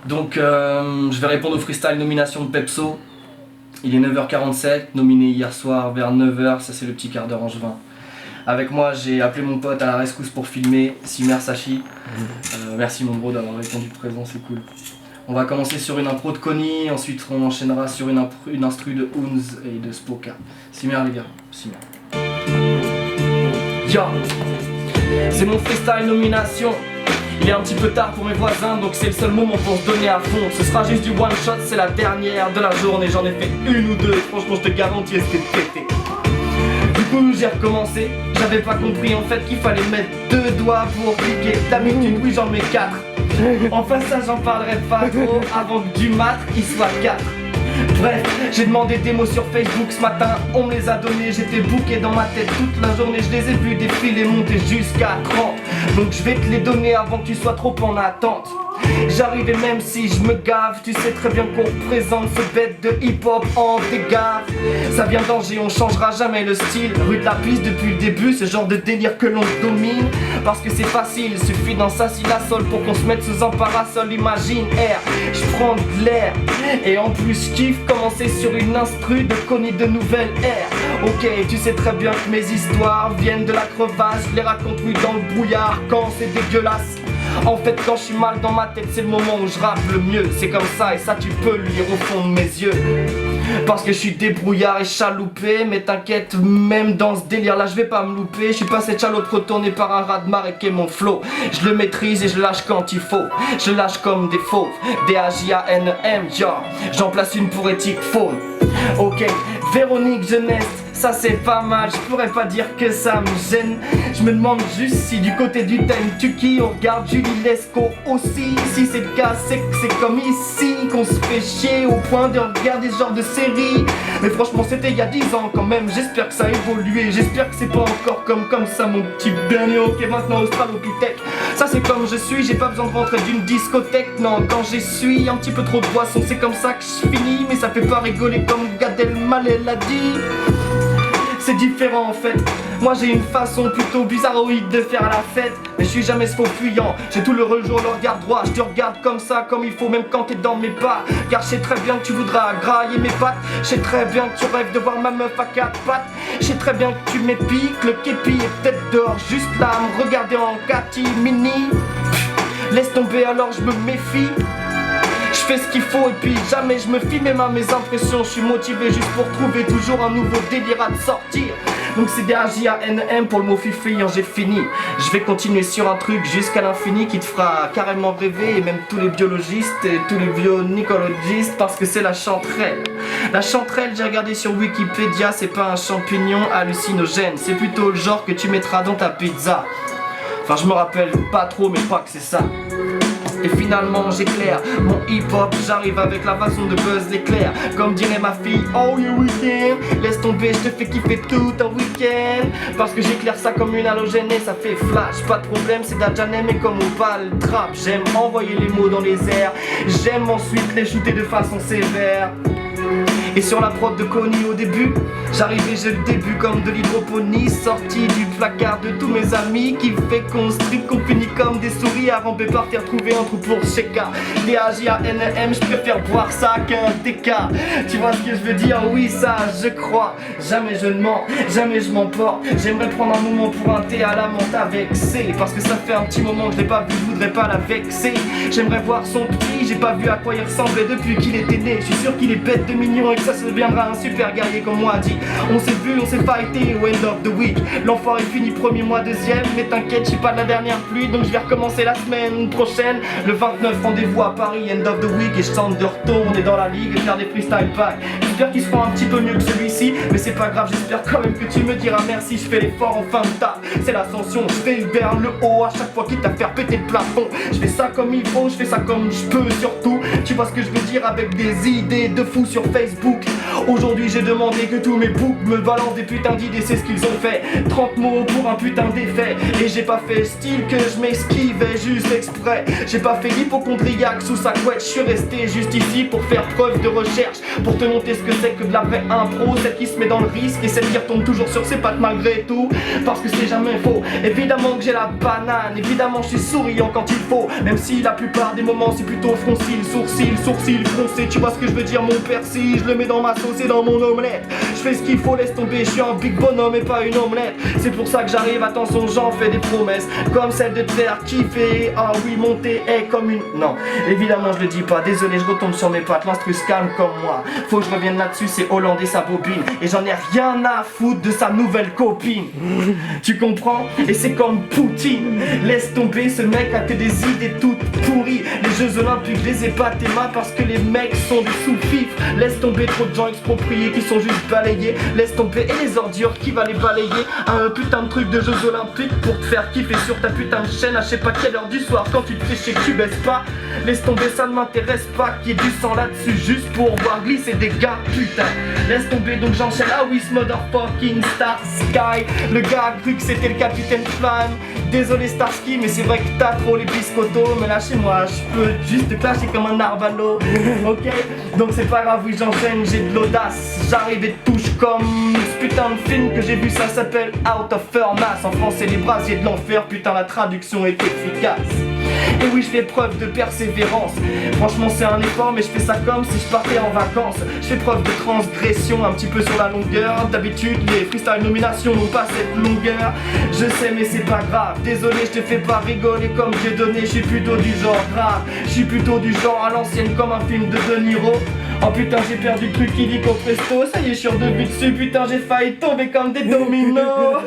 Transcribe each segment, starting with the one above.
Donc je vais répondre au freestyle nomination de Pepso. Il est 9h47, nominé hier soir vers 9h, ça c'est le petit quart d'heure angevin. Avec moi j'ai appelé mon pote à la rescousse pour filmer, Simer Sachi. Merci mon bro d'avoir répondu présent, c'est cool. On va commencer sur une impro de Connie, ensuite on enchaînera sur une instru de Ounz et de Spoka. Simer les gars, Simer. Yo, c'est mon freestyle nomination. Il est un petit peu tard pour mes voisins, donc c'est le seul moment pour se donner à fond. Ce sera juste du one shot, c'est la dernière de la journée. J'en ai fait une ou deux, franchement je te garantis, c'était pété. Du coup j'ai recommencé, j'avais pas compris en fait qu'il fallait mettre 2 doigts pour cliquer. D'habitude oui j'en mets 4. Enfin ça j'en parlerai pas trop avant que du mat il soit 4. Bref, j'ai demandé des mots sur Facebook ce matin, on me les a donnés, j'étais booké dans ma tête toute la journée, je les ai vus défiler, monter jusqu'à 30. Donc je vais te les donner avant que tu sois trop en attente. J'arrive et même si je me gave, tu sais très bien qu'on représente ce bête de hip-hop en dégâts. Ça vient d'Angers, on changera jamais le style. Rue de la piste depuis le début, ce genre de délire que l'on domine. Parce que c'est facile, suffit d'un sassi la sol pour qu'on se mette sous un parasol. Imagine, air, je prends de l'air. Et en plus je kiffe commencer sur une instru de Connie de nouvelle ère. Ok, tu sais très bien que mes histoires viennent de la crevasse. Je les raconte oui dans le brouillard quand c'est dégueulasse. En fait quand je suis mal dans ma tête c'est le moment où je rappe le mieux. C'est comme ça et ça tu peux le lire au fond de mes yeux. Parce que je suis débrouillard et chaloupé. Mais t'inquiète, même dans ce délire là je vais pas me louper. Je suis pas cette chalope retournée par un raz de marée qui est mon flow. Je le maîtrise et je lâche quand il faut. Je lâche comme des fauves, D-A-J-A-N-E-M, j'en place une pour éthique faune. Ok, Véronique Jeunesse, ça c'est pas mal, je pourrais pas dire que ça me gêne. Je me demande juste si du côté du Kentucky on regarde Julie Lescaut aussi. Si c'est le cas, c'est que c'est comme ici qu'on se fait chier au point de regarder ce genre de série. Mais franchement c'était il y a 10 ans quand même, j'espère que ça a évolué. J'espère que c'est pas encore comme ça mon petit Ben. Ok maintenant Australopithèque, ça c'est comme je suis, j'ai pas besoin de rentrer d'une discothèque. Non, quand j'essuie un petit peu trop de boisson c'est comme ça que je finis. Mais ça fait pas rigoler comme Gad Elmaleh l'a dit. C'est différent en fait. Moi j'ai une façon plutôt bizarroïde de faire la fête. Mais je suis jamais ce faux fuyant. J'ai tout le rejour, le regard droit. Je te regarde comme ça, comme il faut, même quand t'es dans mes pas. Car je sais très bien que tu voudras grailler mes pattes. Je sais très bien que tu rêves de voir ma meuf à 4 pattes. Je sais très bien que tu m'épiques. Le képi est peut-être dehors, juste là à me regarder en catimini. Laisse tomber alors je me méfie. Je fais ce qu'il faut et puis jamais je me fie même à mes impressions. Je suis motivé juste pour trouver toujours un nouveau délire à te sortir. Donc c'est D-A-J-A-N-M pour le mot fifi, j'ai fini. Je vais continuer sur un truc jusqu'à l'infini qui te fera carrément rêver. Et même tous les biologistes et tous les bionicologistes, parce que c'est la chanterelle. La chanterelle, j'ai regardé sur Wikipédia, c'est pas un champignon hallucinogène. C'est plutôt le genre que tu mettras dans ta pizza. Enfin je me rappelle pas trop mais je crois que c'est ça. Et finalement j'éclaire mon hip-hop, j'arrive avec la façon de Buzz l'éclair. Comme dirait ma fille, oh you weekend. Laisse tomber, je te fais kiffer tout un week-end. Parce que j'éclaire ça comme une halogène et ça fait flash. Pas de problème, c'est d'Adjanem et comme on parle trap. J'aime envoyer les mots dans les airs. J'aime ensuite les shooter de façon sévère. Et sur la prod de Connie au début, j'arrivais j'ai le début comme de l'hydroponie. Sorti du placard de tous mes amis, qui fait qu'on strip, qu'on finit comme des souris à ramper par terre, trouver un trou pour Sheka. D-A-J-A-N-E-M, je préfère boire ça qu'un TK. Tu vois ce que je veux dire? Oui ça je crois. Jamais je ne mens, jamais je m'emporte. J'aimerais prendre un moment pour un thé à la menthe avec C. Parce que ça fait un petit moment que je l'ai pas vu, je voudrais pas la vexer. J'aimerais voir son petit, j'ai pas vu à quoi il ressemblait depuis qu'il était né. Je suis sûr qu'il est bête de mignon et que ça se deviendra un super guerrier comme moi dit. On s'est vu, on s'est fighté au end of the week. L'enfoiré finit premier mois deuxième. Mais t'inquiète, je suis pas de la dernière pluie. Donc je vais recommencer la semaine prochaine. Le 29 rendez-vous à Paris, end of the week. Et je tente de retourner dans la ligue et faire des freestyle packs. J'espère qu'ils seront un petit peu mieux que celui-ci. Mais c'est pas grave, j'espère quand même que tu me diras merci. Je fais l'effort en fin de taf, c'est l'ascension. Je fais le berne, le haut à chaque fois quitte à faire péter le plafond. Je fais ça comme il faut, je fais ça comme je peux surtout. Tu vois ce que je veux dire avec des idées de fou sur Facebook. Aujourd'hui j'ai demandé que tous mes books me balancent des putains d'idées, c'est ce qu'ils ont fait. 30 mots pour un putain d'effet. Et j'ai pas fait style que je m'esquivais juste exprès. J'ai pas fait l'hypochondriaque sous sa couette. Je suis resté juste ici pour faire preuve de recherche, pour te montrer ce que c'est que de la vraie impro, celle qui se met dans le risque et celle qui retombe toujours sur ses pattes malgré tout, parce que c'est jamais faux. Évidemment que j'ai la banane, évidemment je suis souriant quand il faut, même si la plupart des moments c'est plutôt froncil, sourcil, froncé, tu vois ce que je veux dire mon persil, je le mets dans ma sauce et dans mon omelette. Je fais ce qu'il faut, laisse tomber, je suis un big bonhomme et pas une omelette. C'est pour ça que j'arrive, attention j'en fais des promesses, comme celle de te faire kiffer. Ah oui, monter est comme une... Non, évidemment je le dis pas, désolé je retombe sur mes pattes, l'instru se calme comme moi. Faut que je revienne là-dessus, c'est hollandais sa bobine, et j'en ai rien à foutre de sa nouvelle copine. Tu comprends? Et c'est comme Poutine, laisse tomber, ce mec a que des idées toutes pourries. Les Jeux Olympiques, je les ai pas tes mains parce que les mecs sont des sous-fifres. Laisse tomber, trop de gens expropriés qui sont juste balayés. Laisse tomber, et les ordures, qui va les balayer? Un putain de truc de Jeux Olympiques pour te faire kiffer sur ta putain de chaîne à je sais pas quelle heure du soir quand tu te fais chier que tu baisses pas. Laisse tomber, ça ne m'intéresse pas qu'il y ait du sang là-dessus juste pour voir glisser des gars, putain. Laisse tomber, donc j'enchaîne. Ah oui, ce motherfucking Star Sky. Le gars a cru que c'était le capitaine Flamme. Désolé Starsky, mais c'est vrai que t'as trop les biscottos. Mais lâchez-moi, je peux juste te clasher comme un narvalo. Ok, donc c'est pas grave, oui j'enchaîne, j'ai de l'audace. J'arrive et touche comme ce putain de film que j'ai vu, ça s'appelle Out of Furnace. En français, les brasiers de l'enfer, putain la traduction est efficace. Et oui, je fais preuve de persévérance. Franchement, c'est un effort, mais je fais ça comme si je partais en vacances. Je fais preuve de transgression, un petit peu sur la longueur. D'habitude, les freestyle nominations n'ont pas cette longueur. Je sais, mais c'est pas grave. Désolé, je te fais pas rigoler comme j'ai donné. Je suis plutôt du genre grave. Je suis plutôt du genre à l'ancienne, comme un film de De Niro. Oh putain, j'ai perdu le truc qui dit qu'au presto. Ça y est, je suis redevenu dessus. Putain, j'ai failli tomber comme des dominos.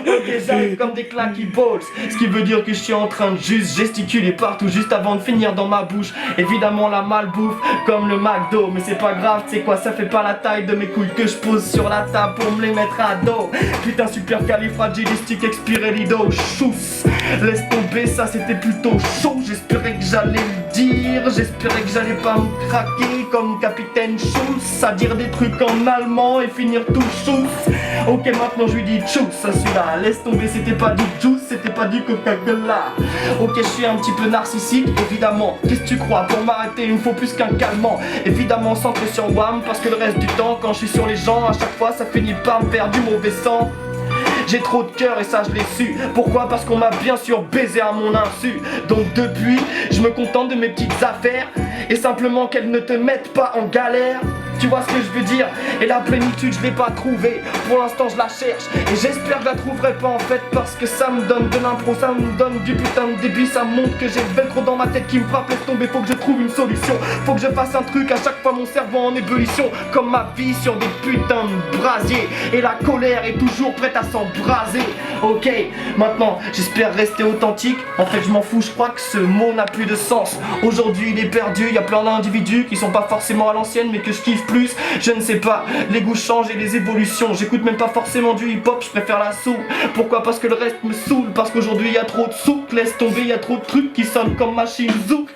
Ok, j'arrive comme des claquis balls. Ce qui veut dire que je suis en train de juste gesticuler partout juste avant de finir dans ma bouche. Évidemment la malbouffe comme le McDo. Mais c'est pas grave, tu sais quoi, ça fait pas la taille de mes couilles que je pose sur la table pour me les mettre à dos. Putain, super califragilistique expiralido. Chousse, laisse tomber, ça c'était plutôt chaud. J'espérais que j'allais le dire, j'espérais que j'allais pas me craquer comme Capitaine Schulz, à dire des trucs en allemand et finir tout chousse. Ok, maintenant je lui dis tchouss, ça celui-là. Laisse tomber, c'était pas du juice, c'était pas du Coca-Cola. Ok, je suis un petit peu narcissique, évidemment. Qu'est-ce que tu crois? Pour m'arrêter, il me faut plus qu'un calmant. Évidemment, centré sur Wham, parce que le reste du temps, quand je suis sur les gens, à chaque fois, ça finit par me faire du mauvais sang. J'ai trop de cœur et ça je l'ai su. Pourquoi? Parce qu'on m'a bien sûr baisé à mon insu. Donc depuis, je me contente de mes petites affaires et simplement qu'elles ne te mettent pas en galère. Tu vois ce que je veux dire? Et la plénitude je l'ai pas trouvée. Pour l'instant je la cherche et j'espère que je la trouverai pas en fait, parce que ça me donne de l'impro, ça me donne du putain de débit. Ça montre que j'ai le velcro dans ma tête qui me frappe. Laisse tomber, faut que je trouve une solution. Faut que je fasse un truc à chaque fois, mon cerveau en ébullition. Comme ma vie sur des putains de brasiers. Et la colère est toujours prête à s'embraser. Ok, maintenant j'espère rester authentique. En fait je m'en fous, je crois que ce mot n'a plus de sens. Aujourd'hui il est perdu, il y a plein d'individus qui sont pas forcément à l'ancienne mais que je kiffe plus. Je ne sais pas, les goûts changent et les évolutions. J'écoute même pas forcément du hip hop, je préfère la soul. Pourquoi? Parce que le reste me saoule. Parce qu'aujourd'hui il y a trop de souk. Laisse tomber, il y a trop de trucs qui sonnent comme machine zouk.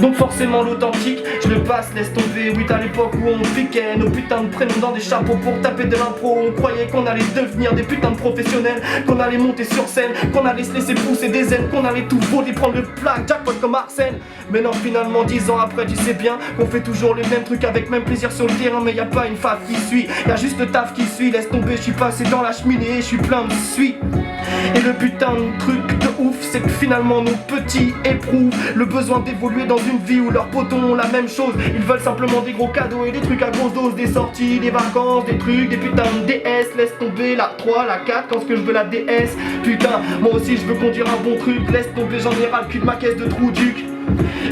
Donc forcément l'authentique, je le passe, laisse tomber. Oui, à l'époque où on piquait nos putains de prénoms dans des chapeaux pour taper de l'impro. On croyait qu'on allait devenir des putains de professionnels, qu'on allait monter sur scène, qu'on allait se laisser pousser des ailes, qu'on allait tout voler, prendre le plaque, jackpot comme Arsène. Mais non, finalement 10 ans après tu sais bien qu'on fait toujours les mêmes trucs avec même plaisir sur le terrain. Mais y a pas une fave qui suit, y a juste le taf qui suit. Laisse tomber, je suis passé dans la cheminée, je suis plein de suie. Et le putain de truc de ouf, c'est que finalement nos petits éprouvent le besoin d'évoluer dans une vie où leurs potos ont la même chose. Ils veulent simplement des gros cadeaux et des trucs à grosse dose, des sorties, des vacances, des trucs, des putains de DS. Laisse tomber la 3, la 4 quand ce que je veux la DS. Putain, moi aussi je veux conduire un bon truc. Laisse tomber, j'en ai ras le cul de ma caisse de trou duc.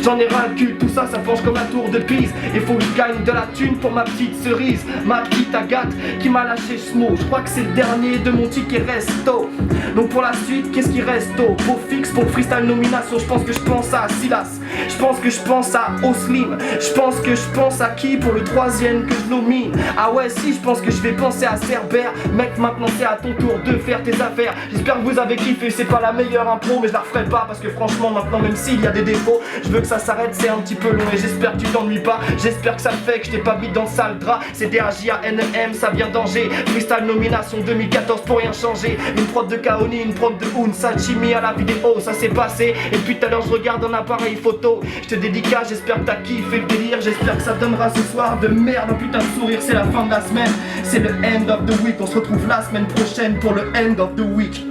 J'en ai ras le cul, tout ça, ça penche comme la tour de Pise. Et faut que je gagne de la thune pour ma petite cerise, ma petite Agathe qui m'a lâché ce mot. Je crois que c'est le dernier de mon ticket resto. Donc pour la suite, qu'est-ce qui reste au beau fixe pour freestyle nomination? Je pense que je pense à Silas, je pense que je pense à Oslim, je pense que je pense à qui pour le troisième que je nomine? Ah ouais si, je pense que je vais penser à Cerbère. Mec, maintenant c'est à ton tour de faire tes affaires. J'espère que vous avez kiffé, c'est pas la meilleure impro mais je la referai pas parce que franchement maintenant même s'il y a des défauts, gros. Je veux que ça s'arrête, c'est un petit peu long et j'espère que tu t'ennuies pas. J'espère que ça le fait, que je t'ai pas mis dans le sale drap. C'est DAJANEM, ça vient d'Angers. Freestyle nomination 2014 pour rien changer. Une prod de Kaoni, une prod de Hoon, Sachimi à la vidéo, ça s'est passé. Et puis tout à l'heure je regarde un appareil photo. Je te dédicace, j'espère que t'as kiffé le délire. J'espère que ça donnera ce soir de merde un putain de sourire. C'est la fin de la semaine, c'est le end of the week. On se retrouve la semaine prochaine pour le end of the week.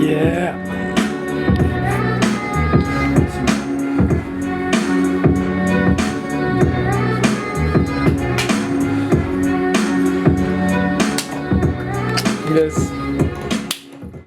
Yeah. Yes.